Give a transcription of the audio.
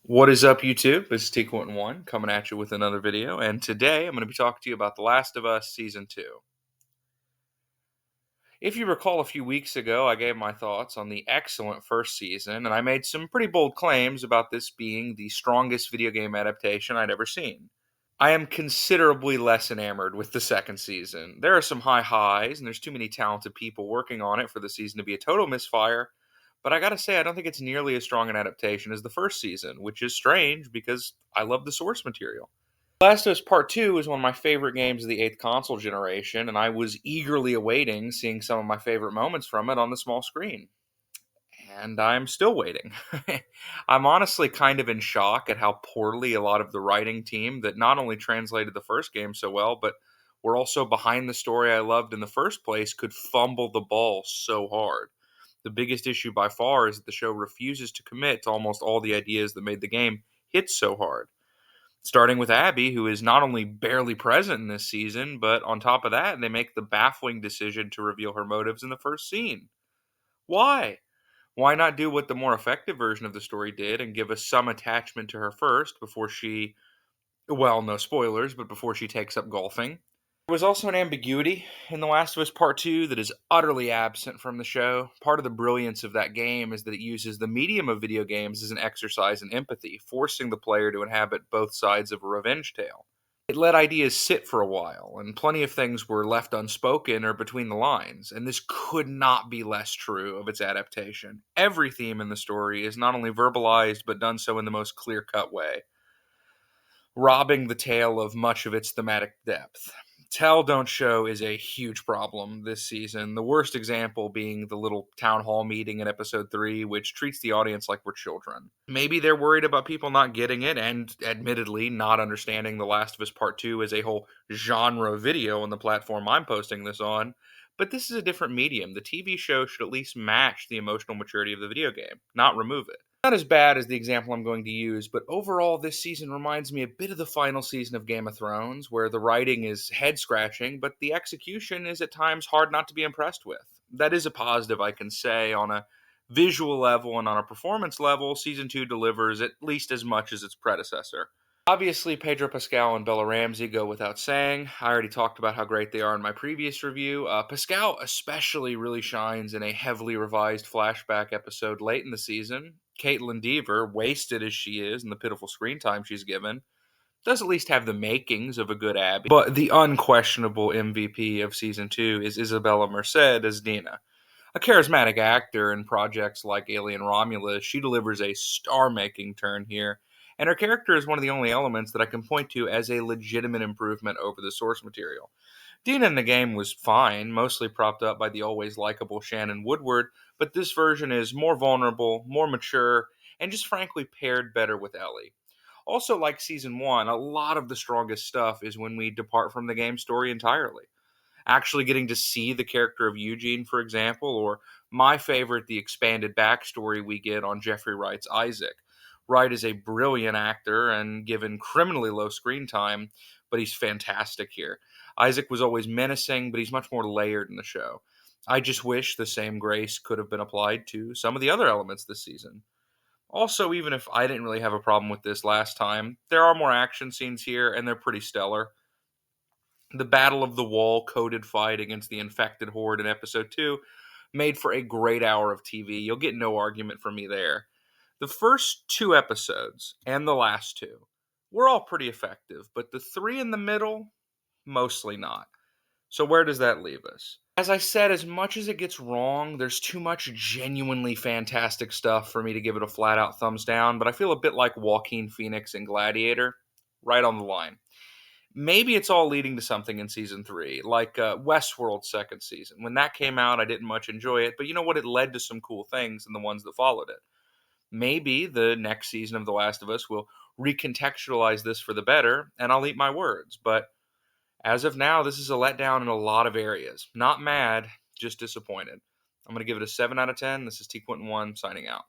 What is up, YouTube? This is T Quentin One coming at you with another video, and today I'm going to be talking to you about The Last of Us Season 2. If you recall, a few weeks ago, I gave my thoughts on the excellent first season, and I made some pretty bold claims about this being the strongest video game adaptation I'd ever seen. I am considerably less enamored with the second season. There are some high highs, and there's too many talented people working on it for the season to be a total misfire. But I gotta say, I don't think it's nearly as strong an adaptation as the first season, which is strange because I love the source material. Last of Us Part 2 is one of my favorite games of the 8th console generation, and I was eagerly awaiting seeing some of my favorite moments from it on the small screen. And I'm still waiting. I'm honestly kind of in shock at how poorly a lot of the writing team that not only translated the first game so well, but were also behind the story I loved in the first place could fumble the ball so hard. The biggest issue by far is that the show refuses to commit to almost all the ideas that made the game hit so hard. Starting with Abby, who is not only barely present in this season, but on top of that, they make the baffling decision to reveal her motives in the first scene. Why? Why not do what the more effective version of the story did and give us some attachment to her first before she, well, no spoilers, but before she takes up golfing? There was also an ambiguity in The Last of Us Part 2 that is utterly absent from the show. Part of the brilliance of that game is that it uses the medium of video games as an exercise in empathy, forcing the player to inhabit both sides of a revenge tale. It let ideas sit for a while, and plenty of things were left unspoken or between the lines, and this could not be less true of its adaptation. Every theme in the story is not only verbalized, but done so in the most clear-cut way, robbing the tale of much of its thematic depth. Tell don't show is a huge problem this season. The worst example being the little town hall meeting in episode 3, which treats the audience like we're children. Maybe they're worried about people not getting it and, admittedly, not understanding The Last of Us Part 2 as a whole genre video on the platform I'm posting this on. But this is a different medium. The TV show should at least match the emotional maturity of the video game, not remove it. Not as bad as the example I'm going to use, but overall, this season reminds me a bit of the final season of Game of Thrones, where the writing is head scratching, but the execution is at times hard not to be impressed with. That is a positive, I can say. On a visual level and on a performance level, Season 2 delivers at least as much as its predecessor. Obviously, Pedro Pascal and Bella Ramsey go without saying. I already talked about how great they are in my previous review. Pascal especially really shines in a heavily revised flashback episode late in the season. Caitlin Dever, wasted as she is in the pitiful screen time she's given, does at least have the makings of a good Abby. But the unquestionable MVP of Season 2 is Isabella Merced as Dina. A charismatic actor in projects like Alien Romulus, she delivers a star-making turn here, and her character is one of the only elements that I can point to as a legitimate improvement over the source material. Dina in the game was fine, mostly propped up by the always likable Shannon Woodward, but this version is more vulnerable, more mature, and just frankly paired better with Ellie. Also, like Season 1, a lot of the strongest stuff is when we depart from the game story entirely. Actually getting to see the character of Eugene, for example, or my favorite, the expanded backstory we get on Jeffrey Wright's Isaac. Wright is a brilliant actor and given criminally low screen time, but he's fantastic here. Isaac was always menacing, but he's much more layered in the show. I just wish the same grace could have been applied to some of the other elements this season. Also, even if I didn't really have a problem with this last time, there are more action scenes here, and they're pretty stellar. The Battle of the Wall coded fight against the infected horde in episode 2 made for a great hour of TV. You'll get no argument from me there. The first 2 episodes and the last 2 were all pretty effective, but the 3 in the middle, mostly not. So where does that leave us? As I said, as much as it gets wrong, there's too much genuinely fantastic stuff for me to give it a flat out thumbs down, but I feel a bit like Joaquin Phoenix in Gladiator, right on the line. Maybe it's all leading to something in season 3, like Westworld's second season. When that came out, I didn't much enjoy it, but you know what? It led to some cool things in the ones that followed it. Maybe the next season of The Last of Us will recontextualize this for the better, and I'll eat my words. But as of now, this is a letdown in a lot of areas. Not mad, just disappointed. I'm going to give it a 7 out of 10. This is T Quentin 1 signing out.